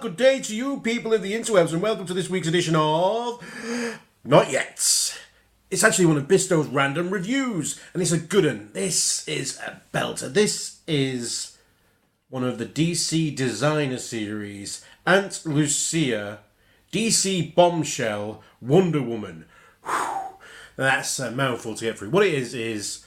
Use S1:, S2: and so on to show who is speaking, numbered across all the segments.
S1: Good day to you people of the interwebs and welcome to this week's edition of Not Yet. It's actually one of Bistow's random reviews and it's a good one. This is a belter. This is one of the DC designer series, Any Lucia, DC Bombshell Wonder Woman. Whew. That's a mouthful to get through. What it is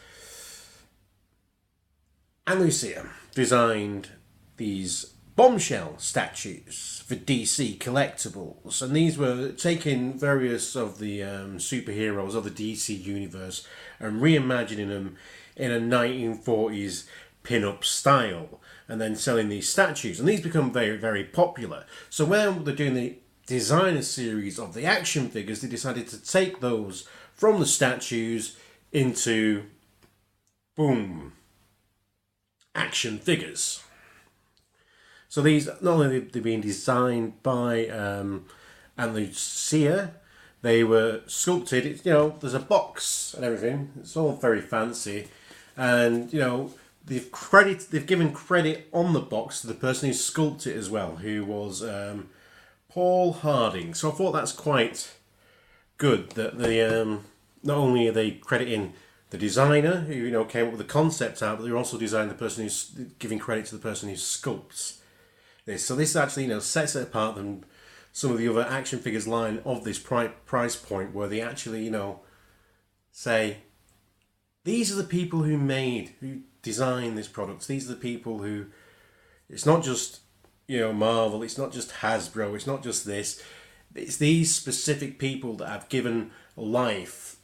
S1: Any Lucia designed these Bombshell statues for DC collectibles, and these were taking various of the superheroes of the DC universe and reimagining them in a 1940s pin-up style, and then selling these statues. And these become very, very popular. So when they're doing the designer series of the action figures, they decided to take those from the statues into, boom, action figures. So these, not only they're being designed by Any Lucia, they were sculpted. It's, there's a box and everything. It's all very fancy, and they've given credit on the box to the person who sculpted it as well, who was Paul Harding. So I thought that's quite good that they not only are they crediting the designer who came up with the concept art, but they're also designing the person who's giving credit to the person who sculpts this. So this actually sets it apart than some of the other action figures line of this price point, where they actually say these are the people who designed this product. These are the people who, it's not just Marvel, it's not just Hasbro, it's not just this. It's these specific people that have given life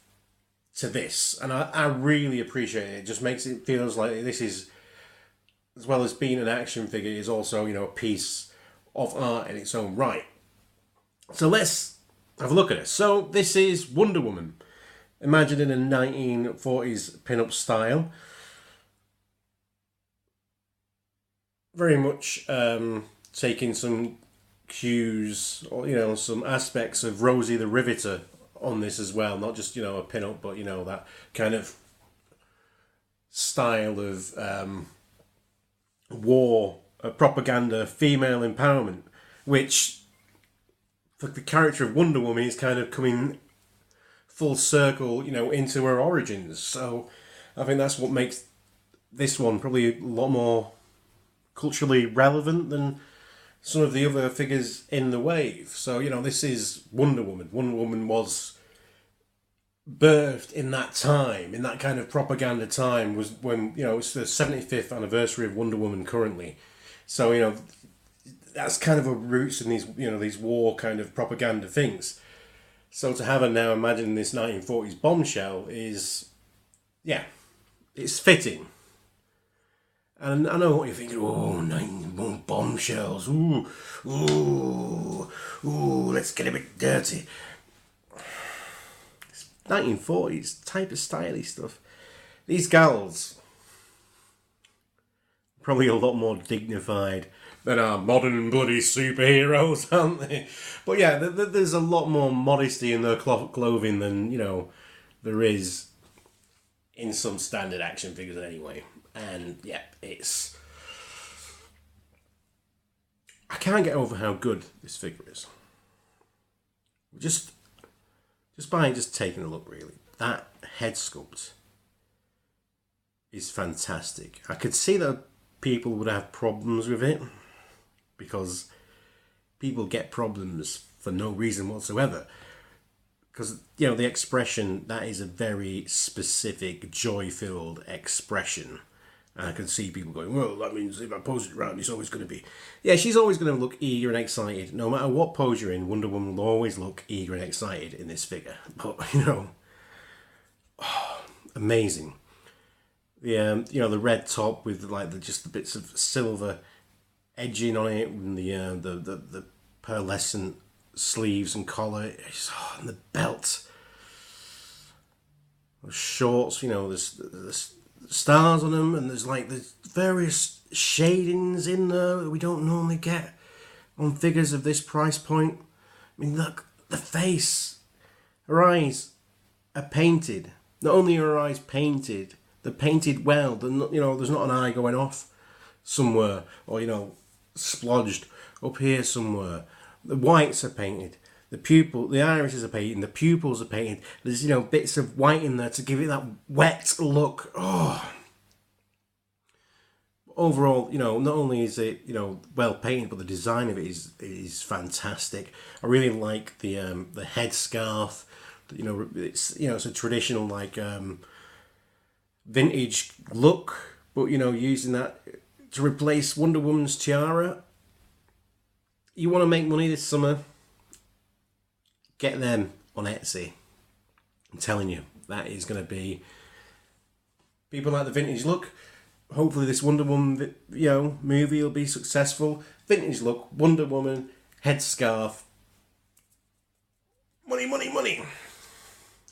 S1: to this, and I really appreciate it. It just makes it feels like this is, as well as being an action figure, is also a piece of art in its own right. So let's have a look at it. So this is Wonder Woman, imagined in a 1940s pin-up style. Very much taking some cues, or some aspects of Rosie the Riveter on this as well. Not just a pin-up, but that kind of style of war, propaganda, female empowerment, which for the character of Wonder Woman is kind of coming full circle, into her origins. So I think that's what makes this one probably a lot more culturally relevant than some of the other figures in the wave. So this is Wonder Woman. Wonder Woman was birthed in that time, in that kind of propaganda time, was when it's the 75th anniversary of Wonder Woman currently. So that's kind of a roots in these these war kind of propaganda things. So to have her now imagine this 1940s bombshell is, it's fitting. And I know what you're thinking. Oh, 91 bombshells. Ooh, let's get a bit dirty. 1940s type of stylish stuff. These gals probably a lot more dignified than our modern bloody superheroes, aren't they? But yeah, there's a lot more modesty in their clothing than there is in some standard action figures anyway. And yeah, I can't get over how good this figure is. Just by taking a look, really. That head sculpt is fantastic. I could see that people would have problems with it, because people get problems for no reason whatsoever. Because, the expression, that is a very specific, joy-filled expression. And I can see people going, well, that means if I pose it around, it's always going to be... Yeah, she's always going to look eager and excited. No matter what pose you're in, Wonder Woman will always look eager and excited in this figure. But, amazing. The red top with, just the bits of silver edging on it, and the pearlescent sleeves and collar, and the belt. The shorts, there's stars on them, and there's various shadings in there that we don't normally get on figures of this price point. I mean, look, the face, her eyes are painted. Not only are her eyes painted, they're painted well. They're not, there's not an eye going off somewhere, or splodged up here somewhere. The whites are painted. The irises are painted. The pupils are painted. There's, bits of white in there to give it that wet look. Oh. Overall, not only is it, well painted, but the design of it is fantastic. I really like the headscarf. It's a traditional vintage look, but using that to replace Wonder Woman's tiara. You want to make money this summer? Get them on Etsy. I'm telling you, that is going to be. People like the vintage look. Hopefully, this Wonder Woman, movie will be successful. Vintage look, Wonder Woman, headscarf. Money, money, money.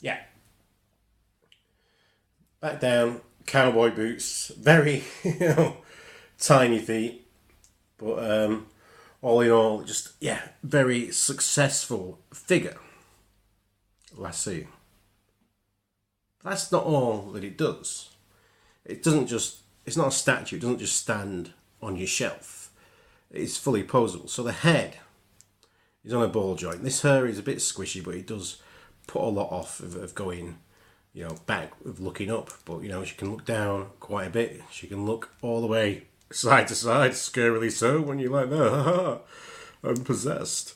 S1: Yeah. Back down, cowboy boots. Very, tiny feet. But all in all, just, very successful figure. Lasso. That's not all that it does. It's not a statue, it doesn't just stand on your shelf. It's fully posable. So the head is on a ball joint. This hair is a bit squishy, but it does put a lot off of going, back, of looking up. But, she can look down quite a bit. She can look all the way side to side, scarily so, when you're like, no, I'm possessed.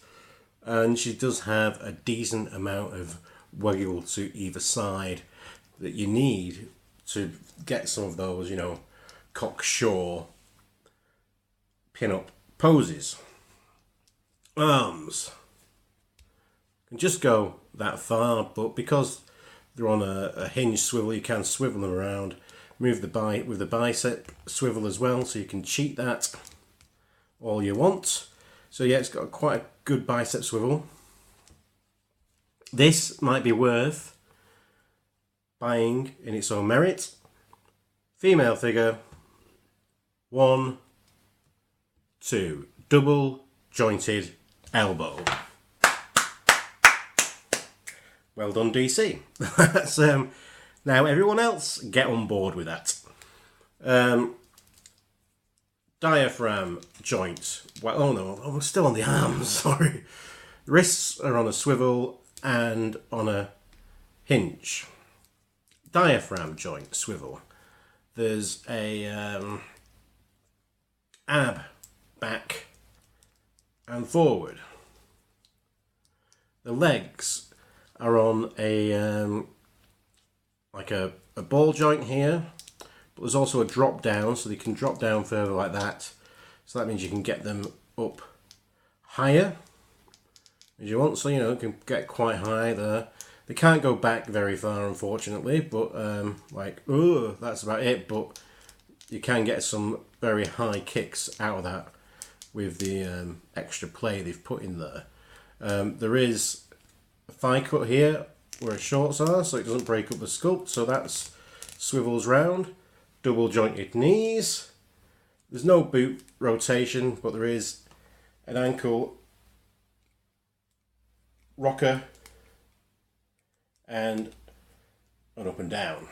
S1: And she does have a decent amount of wiggle to either side that you need to get some of those, cocksure pin-up poses. Arms can just go that far, but because they're on a hinge swivel, you can swivel them around. Move with the bicep swivel as well, so you can cheat that all you want. So yeah, it's got quite a good bicep swivel. This might be worth buying in its own merit. Female figure. 1, 2, double jointed elbow. Well done, DC. That's, now everyone else get on board with that. Diaphragm joint. Well, oh no, I'm still on the arms. Sorry. Wrists are on a swivel and on a hinge. Diaphragm joint swivel. There's a ab back and forward. The legs are on a like a ball joint here, but there's also a drop down, so they can drop down further like that. So that means you can get them up higher as you want. So you can get quite high there. They can't go back very far, unfortunately, but that's about it. But you can get some very high kicks out of that with the extra play they've put in there. There is a thigh cut here where her shorts are, so it doesn't break up the sculpt. So that's swivels round. Double jointed knees. There's no boot rotation, but there is an ankle rocker and an up and down.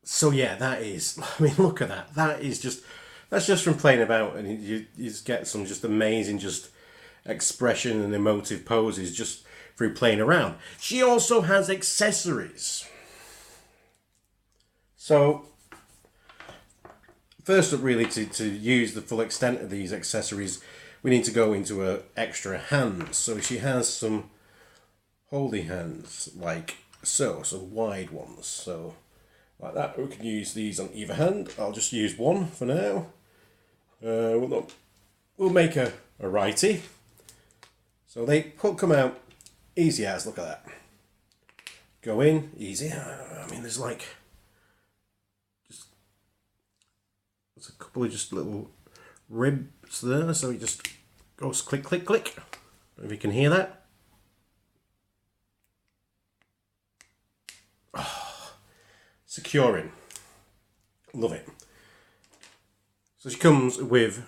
S1: So yeah, that is, look at that. That's just from playing about, and you just get some just amazing just expression and emotive poses just through playing around. She also has accessories. So first up, really, to use the full extent of these accessories, we need to go into her extra hands. So she has some holdy hands, like so, some wide ones. So like that, we can use these on either hand. I'll just use one for now. We'll make a righty. So they come out easy as, look at that. Go in, easy. There's a couple of just little ribs there, so it just goes click, click, click. I don't know if you can hear that. Oh, securing. Love it. So she comes with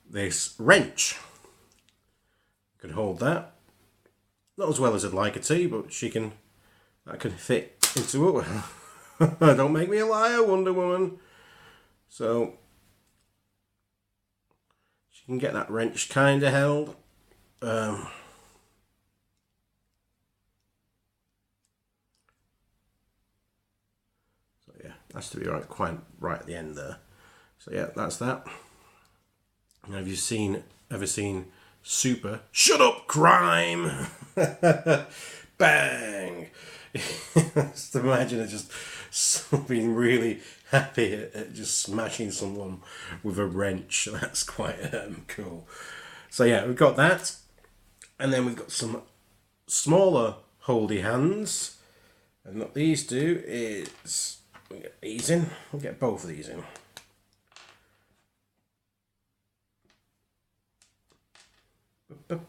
S1: this wrench. You can hold that. Not as well as I'd like it to, but that can fit into it. Don't make me a liar, Wonder Woman. So you can get that wrench kind of held. So yeah, has to be quite right at the end there. So yeah, that's that. And have you ever seen Super Shut Up Crime? Bang! Just imagine it just being really happy at just smashing someone with a wrench. That's quite cool. So yeah, we've got that. And then we've got some smaller holdy hands. And what these do is, we get these in. We'll get both of these in.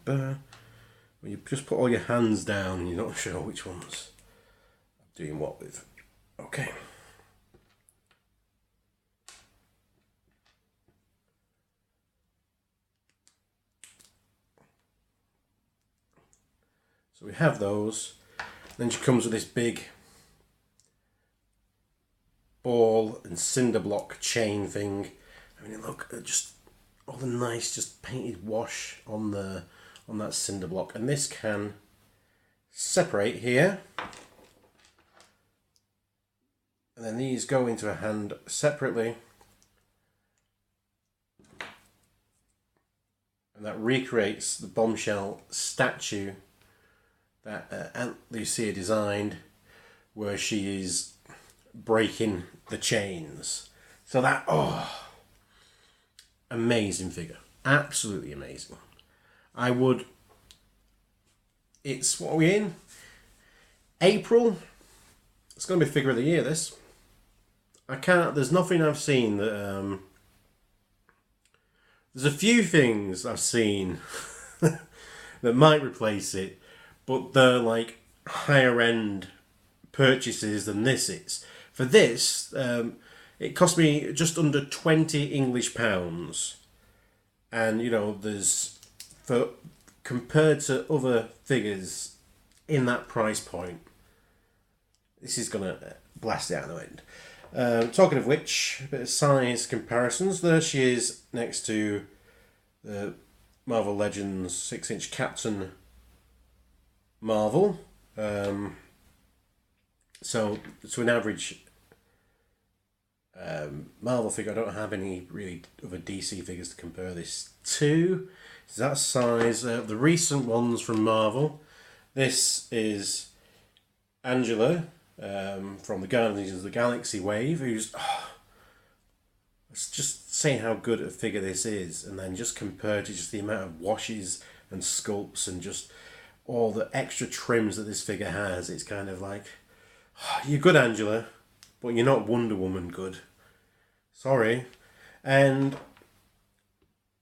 S1: When you just put all your hands down and you're not sure which one's doing what with. Okay. So we have those. Then she comes with this big ball and cinder block chain thing. I mean, look, just all the nice, just painted wash on that cinder block, and this can separate here, and then these go into a hand separately, and that recreates the Bombshell statue that Any Lucia designed, where she is breaking the chains. So that, amazing figure, absolutely amazing. It's, what are we in? April. It's going to be figure of the year, this. There's nothing I've seen that, there's a few things I've seen that might replace it, but they're like higher end purchases than this is. For this, it cost me just under 20 English pounds. And, you know, compared to other figures in that price point, this is going to blast it out of the wind. Talking of which, a bit of size comparisons. There she is next to the Marvel Legends 6-inch Captain Marvel. So to an average Marvel figure, I don't have any really other DC figures to compare this to. So that size, the recent ones from Marvel. This is Angela from the Guardians of the Galaxy wave, who's it's just saying how good a figure this is, and then just compared to just the amount of washes and sculpts and just all the extra trims that this figure has, it's kind of like, you're good, Angela, but you're not Wonder Woman good. Sorry. And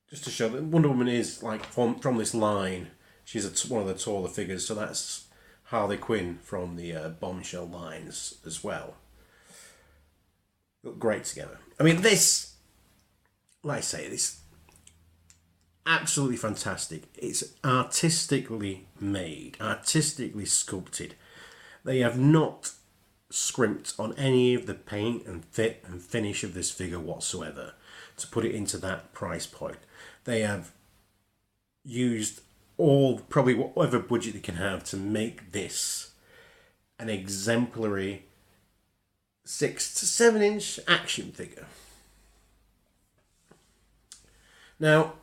S1: just to show that Wonder Woman is like from this line, she's one of the taller figures, so that's Harley Quinn from the Bombshell lines as well. Look great together. I mean, this, like I say, this absolutely fantastic. It's artistically made, artistically sculpted. They have not scrimped on any of the paint and fit and finish of this figure whatsoever to put it into that price point. They have used probably whatever budget they can have to make this an exemplary 6 to 7 inch action figure. Now,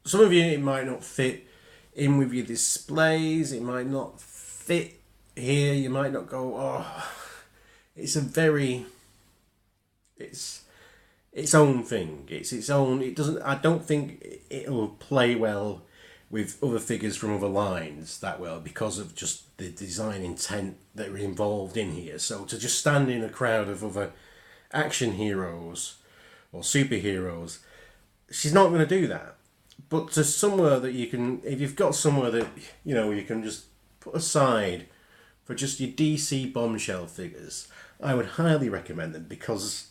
S1: some of you, it might not fit in with your displays, it might not fit here, you might not go, it's its own thing. It's its own. I don't think it'll play well with other figures from other lines that well because of just the design intent that are involved in here. So to just stand in a crowd of other action heroes or superheroes, she's not going to do that. But to somewhere that you can, if you've got somewhere that, you know, you can just put aside for just your DC Bombshell figures, I would highly recommend them because,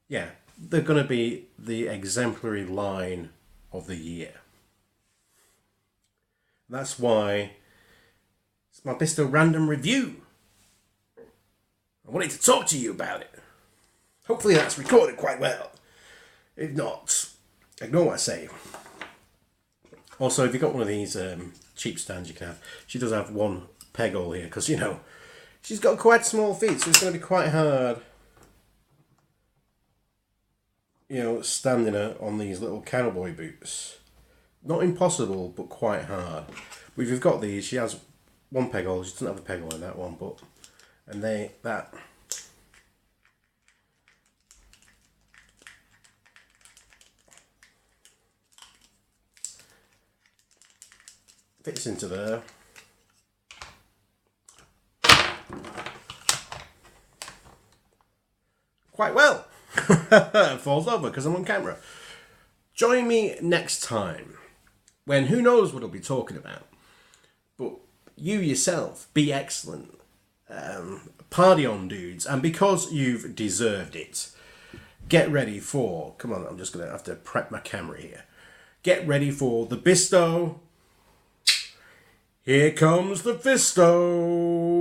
S1: yeah, they're going to be the exemplary line of the year. That's why it's my Mr. Random Review. I wanted to talk to you about it. Hopefully that's recorded quite well. If not, Ignore what I say. Also, if you've got one of these cheap stands you can have, she does have one peg hole here, because, you know, she's got quite small feet, so it's going to be quite hard, you know, standing her on these little cowboy boots. Not impossible, but quite hard. But if you've got these, she has one peg hole. She doesn't have a peg hole in that one, but... And that... fits into there. Quite well. Falls over because I'm on camera. Join me next time when who knows what I'll be talking about. But you yourself, be excellent. Party on, dudes. And because you've deserved it, get ready for... Come on, I'm just going to have to prep my camera here. Get ready for the Bisto. Here comes the Fisto.